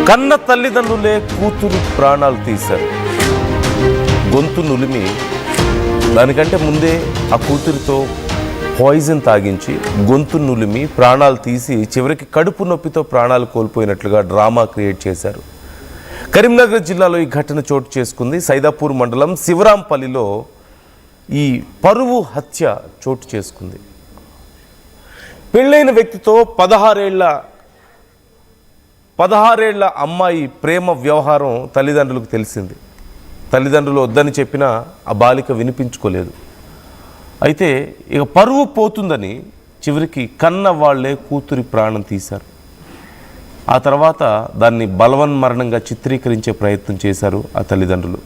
కన్న తల్లిదండ్రులే కూతురు ప్రాణాలు తీశారు. గొంతు నులిమి దానికంటే ముందే ఆ కూతురితో పాయిజన్ తాగించి గొంతు నులిమి ప్రాణాలు తీసి చివరికి కడుపు నొప్పితో ప్రాణాలు కోల్పోయినట్లుగా డ్రామా క్రియేట్ చేశారు. కరీంనగర్ జిల్లాలో ఈ ఘటన చోటు చేసుకుంది. సైదాపూర్ మండలం శివరాంపల్లిలో ఈ పరువు హత్య చోటు చేసుకుంది. పెళ్ళైన వ్యక్తితో 16 ఏళ్ల అమ్మాయి ప్రేమ వ్యవహారం తల్లిదండ్రులకు తెలిసింది. తల్లిదండ్రులు వద్దని చెప్పినా ఆ బాలిక వినిపించుకోలేదు. అయితే ఇక పరువు పోతుందని చివరికి కన్న వాళ్లే కూతురి ప్రాణం తీశారు. ఆ తర్వాత దాన్ని బలవన్మరణంగా చిత్రీకరించే ప్రయత్నం చేశారు ఆ తల్లిదండ్రులు.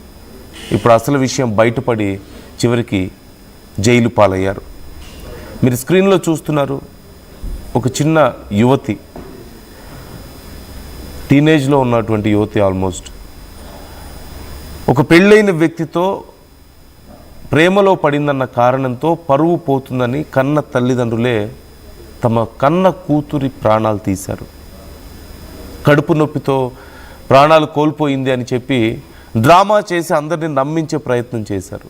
ఇప్పుడు అసలు విషయం బయటపడి చివరికి జైలు పాలయ్యారు. మీరు స్క్రీన్లో చూస్తున్నారు, ఒక చిన్న యువతి, టీనేజ్లో ఉన్నటువంటి యువతి, ఆల్మోస్ట్ ఒక పెళ్ళైన వ్యక్తితో ప్రేమలో పడిందన్న కారణంతో పరువు పోతుందని కన్న తల్లిదండ్రులే తమ కన్న కూతురి ప్రాణాలు తీశారు. కడుపు నొప్పితో ప్రాణాలు కోల్పోయింది అని చెప్పి డ్రామా చేసి అందరినీ నమ్మించే ప్రయత్నం చేశారు.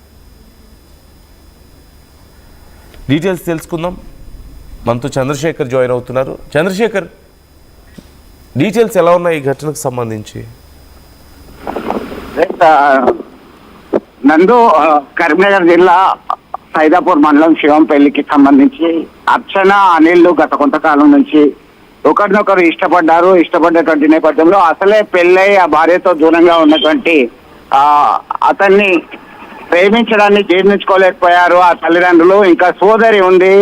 డీటెయిల్స్ తెలుసుకుందాం. మనతో చంద్రశేఖర్ జాయిన్ అవుతున్నారు. చంద్రశేఖర్, డీటెయిల్స్ ఎలా ఉన్నాయి ఈ ఘటనకు సంబంధించి? నందు, కరీంనగర్ జిల్లా సైదాపూర్ మండలం శివంపల్లికి సంబంధించి అర్చన, అనిల్ గత కొంతకాలం నుంచి ఒకరినొకరు ఇష్టపడ్డటువంటి నేపథ్యంలో అసలే పెళ్ళై ఆ భార్యతో దూరంగా ఉన్నటువంటి అతన్ని ప్రేమించడాన్ని జీర్ణించుకోలేకపోయారు ఆ తల్లిదండ్రులు. ఇంకా సోదరి ఉంది,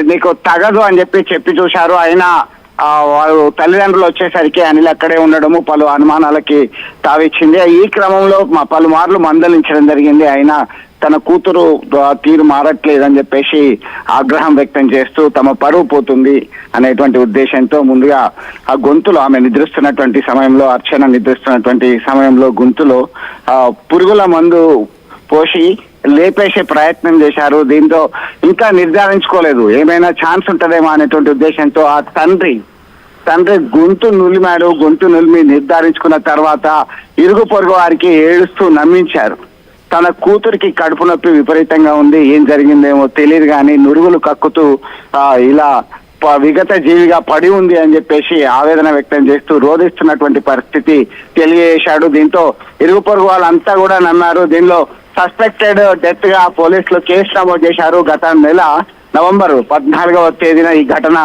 నీకు తగదు అని చెప్పి చూశారు. అయినా వాళ్ళు తల్లిదండ్రులు వచ్చేసరికి అనిల్ అక్కడే ఉండడము పలు అనుమానాలకి తావిచ్చింది. ఈ క్రమంలో పలుమార్లు మందలించడం జరిగింది. అయినా తన కూతురు తీరు మారట్లేదని చెప్పేసి ఆగ్రహం వ్యక్తం చేస్తూ తమ పరువు పోతుంది అనేటువంటి ఉద్దేశంతో ముందుగా ఆ గొంతులో, ఆమె నిద్రిస్తున్నటువంటి సమయంలో, అర్చన నిద్రిస్తున్నటువంటి సమయంలో గొంతులో పురుగుల మందు పోసి లేపేసే ప్రయత్నం చేశారు. దీంతో ఇంకా నిర్ధారించుకోలేదు, ఏమైనా ఛాన్స్ ఉంటుందేమో అనేటువంటి ఉద్దేశంతో ఆ తండ్రి గొంతు నులిమి నిర్ధారించుకున్న తర్వాత ఇరుగు పొరుగు వారికి ఏడుస్తూ నమ్మించారు. తన కూతురికి కడుపు నొప్పి విపరీతంగా ఉంది, ఏం జరిగిందేమో తెలియదు కానీ నురుగులు కక్కుతూ ఇలా విగత జీవిగా పడి ఉంది అని చెప్పేసి ఆవేదన వ్యక్తం చేస్తూ రోధిస్తున్నటువంటి పరిస్థితి తెలియజేశాడు. దీంతో ఇరుగు పొరుగు వాళ్ళంతా కూడా నమ్మారు. దీనిలో సస్పెక్టెడ్ డెత్ గా పోలీసులు కేసు నమోదు చేశారు. గత నెల నవంబర్ 14వ తేదీన ఈ ఘటన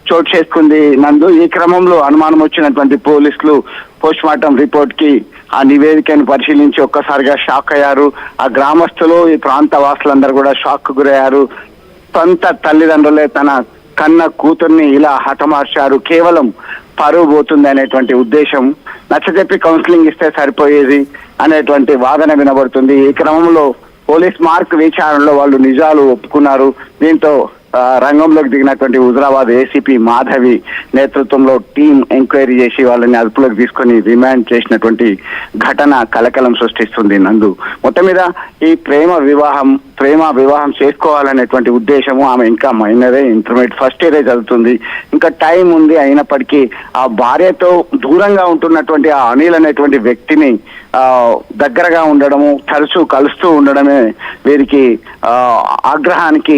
చోటు చేసుకుంది నందు. ఈ క్రమంలో అనుమానం వచ్చినటువంటి పోలీసులు పోస్ట్ మార్టం రిపోర్ట్ కి ఆ నివేదికను పరిశీలించి ఒక్కసారిగా షాక్ అయ్యారు. ఆ గ్రామస్తులు, ఈ ప్రాంత వాసులందరూ కూడా షాక్ కు గురయ్యారు. సొంత తల్లిదండ్రులే తన కన్న కూతుర్ని ఇలా హతమార్చారు, కేవలం పరువు పోతుంది అనేటువంటి ఉద్దేశం, నచ్చజెప్పి కౌన్సిలింగ్ ఇస్తే సరిపోయేది అనేటువంటి వాదన వినబడుతుంది. ఈ క్రమంలో పోలీస్ మార్క్ విచారణలో వాళ్ళు నిజాలు ఒప్పుకున్నారు. దీంతో రంగంలోకి దిగినటువంటి హుజరాబాద్ ఏసీపీ మాధవి నేతృత్వంలో టీం ఎంక్వైరీ చేసి వాళ్ళని అదుపులోకి తీసుకొని రిమాండ్ చేసినటువంటి ఘటన కలకలం సృష్టిస్తుంది నందు. మొత్తం మీద ఈ ప్రేమ వివాహం చేసుకోవాలనేటువంటి ఉద్దేశము, ఆమె ఇంకా మైనరే, ఇంటర్మీడియట్ ఫస్ట్ ఇయరే చదువుతుంది, ఇంకా టైం ఉంది. అయినప్పటికీ ఆ భార్యతో దూరంగా ఉంటున్నటువంటి ఆ అనిల్ అనేటువంటి వ్యక్తిని దగ్గరగా ఉండడము, తరచూ కలుస్తూ ఉండడమే వీరికి ఆగ్రహానికి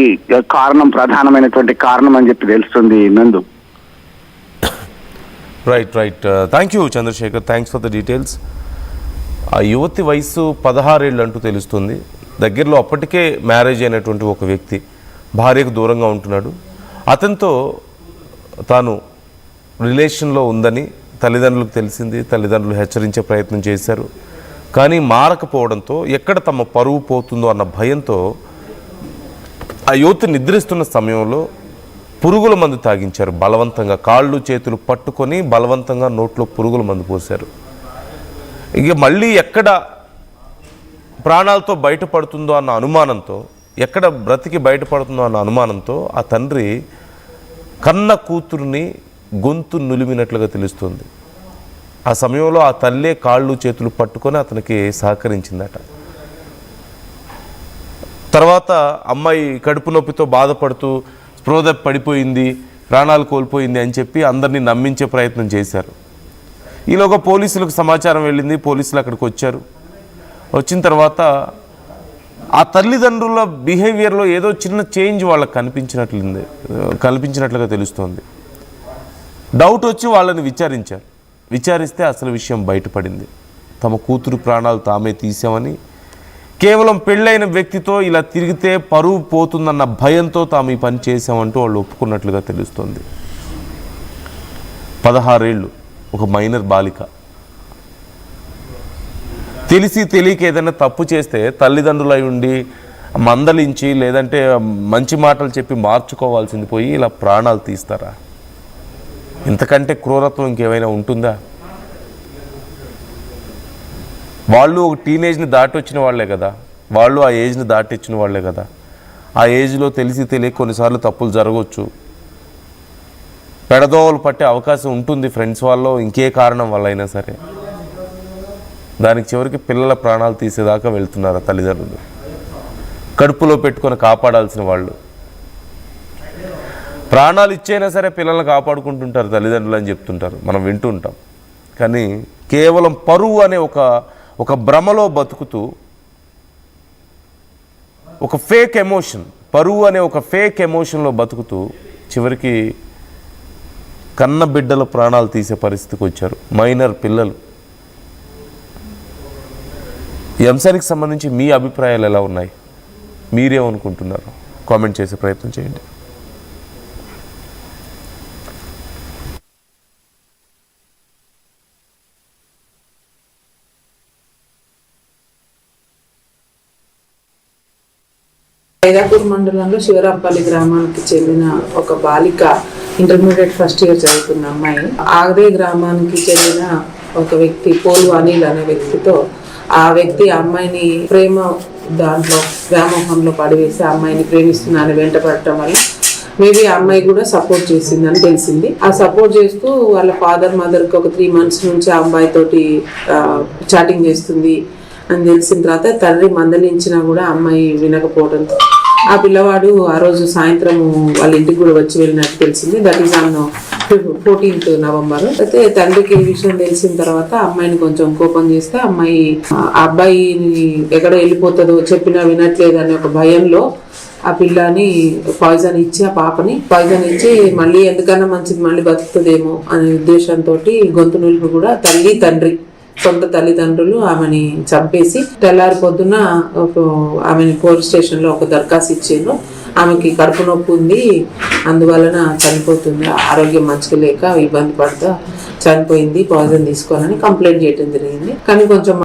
ప్రధానమైనటువంటి కారణం అని చెప్పి తెలుస్తుంది Nandu. Right. Thank you Chandrashekar, thanks for the details. ఆ యువతి వయసు 16 ఏళ్ళు అంటూ తెలుస్తుంది. దగ్గరలో అప్పటికే మ్యారేజ్ అయినటువంటి ఒక వ్యక్తి భార్యకు దూరంగా ఉంటున్నాడు. అతనితో తాను రిలేషన్లో ఉందని తల్లిదండ్రులకు తెలిసింది. తల్లిదండ్రులు హెచ్చరించే ప్రయత్నం చేశారు, కానీ మారకపోవడంతో ఎక్కడ తమ పరువు పోతుందో అన్న భయంతో ఆ యువతి నిద్రిస్తున్న సమయంలో పురుగుల మందు తాగించారు. బలవంతంగా కాళ్ళు చేతులు పట్టుకొని బలవంతంగా నోట్లో పురుగుల మందు పోశారు. ఇక మళ్ళీ ఎక్కడ ప్రాణాలతో బయటపడుతుందో అన్న అనుమానంతో, ఎక్కడ బ్రతికి బయటపడుతుందో అన్న అనుమానంతో ఆ తండ్రి కన్న కూతుర్ని గొంతు నులిమినట్లుగా తెలుస్తుంది. ఆ సమయంలో ఆ తల్లే కాళ్ళు చేతులు పట్టుకొని అతనికి సహకరించిందట. తర్వాత అమ్మాయి కడుపు నొప్పితో బాధపడుతూ స్పృహ పడిపోయింది, ప్రాణాలు కోల్పోయింది అని చెప్పి అందరినీ నమ్మించే ప్రయత్నం చేశారు. ఈలోగా పోలీసులకు సమాచారం వెళ్ళింది, పోలీసులు అక్కడికి వచ్చారు. వచ్చిన తర్వాత ఆ తల్లిదండ్రుల బిహేవియర్లో ఏదో చిన్న చేంజ్ వాళ్ళకి కనిపించినట్లుగా తెలుస్తోంది. డౌట్ వచ్చి వాళ్ళని విచారించారు. విచారిస్తే అసలు విషయం బయటపడింది. తమ కూతురు ప్రాణాలు తామే తీసామని, కేవలం పెళ్ళైన వ్యక్తితో ఇలా తిరిగితే పరువు పోతుందన్న భయంతో తాము ఈ పని చేశామంటూ వాళ్ళు ఒప్పుకున్నట్లుగా తెలుస్తోంది. 16 ఏళ్ళు ఒక మైనర్ బాలిక. తెలిసి తెలియక ఏదైనా తప్పు చేస్తే తల్లిదండ్రులై ఉండి మందలించి లేదంటే మంచి మాటలు చెప్పి మార్చుకోవాల్సింది పోయి ఇలా ప్రాణాలు తీస్తారా? ఇంతకంటే క్రూరత్వం ఇంకేమైనా ఉంటుందా? వాళ్ళు ఒక టీనేజ్ని దాటి వచ్చిన వాళ్ళే కదా, వాళ్ళు ఆ ఏజ్ని దాటి వచ్చిన వాళ్ళే కదా. ఆ ఏజ్లో తెలిసి తెలియక కొన్నిసార్లు తప్పులు జరగవచ్చు, పెడదోవలు పట్టే అవకాశం ఉంటుంది ఫ్రెండ్స్ వాళ్ళు, ఇంకే కారణం వల్ల అయినా సరే. దానికి చివరికి పిల్లల ప్రాణాలు తీసేదాకా వెళ్తున్నారు తల్లిదండ్రులు, కడుపులో పెట్టుకొని కాపాడాల్సిన వాళ్ళు. ప్రాణాలు ఇచ్చైనా సరే పిల్లల్ని కాపాడుకుంటుంటారు తల్లిదండ్రులు అని చెప్తుంటారు, మనం వింటూ ఉంటాం. కానీ కేవలం పరువు అనే ఒక భ్రమలో బతుకుతూ, ఒక ఫేక్ ఎమోషన్, పరువు అనే ఒక ఫేక్ ఎమోషన్లో బతుకుతూ చివరికి కన్న బిడ్డల ప్రాణాలు తీసే పరిస్థితికి వచ్చారు మైనర్ పిల్లలు. ఈ అంశానికి సంబంధించి మీ అభిప్రాయాలు ఎలా ఉన్నాయి, మీరేమనుకుంటున్నారు? కామెంట్ చేసే ప్రయత్నం చేయండి. ఖైదాపూర్ మండలంలో శివరాంపల్లి గ్రామానికి చెందిన ఒక బాలిక, ఇంటర్మీడియట్ ఫస్ట్ ఇయర్ చదువుతున్న అమ్మాయి, ఆగ్రే గ్రామానికి చెందిన ఒక వ్యక్తి పోలు అనిల్ అనే వ్యక్తితో, ఆ వ్యక్తి అమ్మాయిని ప్రేమ దాంట్లో వ్యామోహంలో పడివేసి అమ్మాయిని ప్రేమిస్తున్నానని వెంటపడటం వల్ల మేబీ ఆ అమ్మాయి కూడా సపోర్ట్ చేసిందని తెలిసింది. ఆ సపోర్ట్ చేస్తూ వాళ్ళ ఫాదర్ మదర్కి ఒక 3 months నుంచి ఆ అమ్మాయి తోటి చాటింగ్ చేస్తుంది అని తెలిసిన తర్వాత తండ్రి మందలించినా కూడా అమ్మాయి వినకపోవడంతో ఆ పిల్లవాడు ఆ రోజు సాయంత్రం వాళ్ళ ఇంటికి కూడా వచ్చి వెళ్ళినట్టు తెలిసింది. That is on 14th November. అయితే తండ్రికి ఈ విషయం తెలిసిన తర్వాత అమ్మాయిని కొంచెం కోపం చేస్తే అమ్మాయి ఆ అబ్బాయిని ఎక్కడ వెళ్ళిపోతుందో, చెప్పినా వినట్లేదు అనే ఒక భయంలో ఆ పిల్లని పాయిజన్ ఇచ్చి, ఆ పాపని పాయిజన్ ఇచ్చి మళ్ళీ ఎందుకన్నా మంచిది మళ్ళీ బతుకుతుందేమో అనే ఉద్దేశంతో గొంతు నులుపు కూడా సొంత తల్లిదండ్రులు ఆమెని చంపేసి తెల్లారి పొద్దున ఆమెని పోలీస్ స్టేషన్లో ఒక దరఖాస్తు ఇచ్చారు. ఆమెకి కడుపు నొప్పి ఉంది, అందువలన చనిపోతుంది, ఆరోగ్యం మంచిగా లేక ఇబ్బంది పడతా చనిపోయింది, పాయిజన్ తీసుకోవాలని కంప్లైంట్ చేయడం జరిగింది. కానీ కొంచెం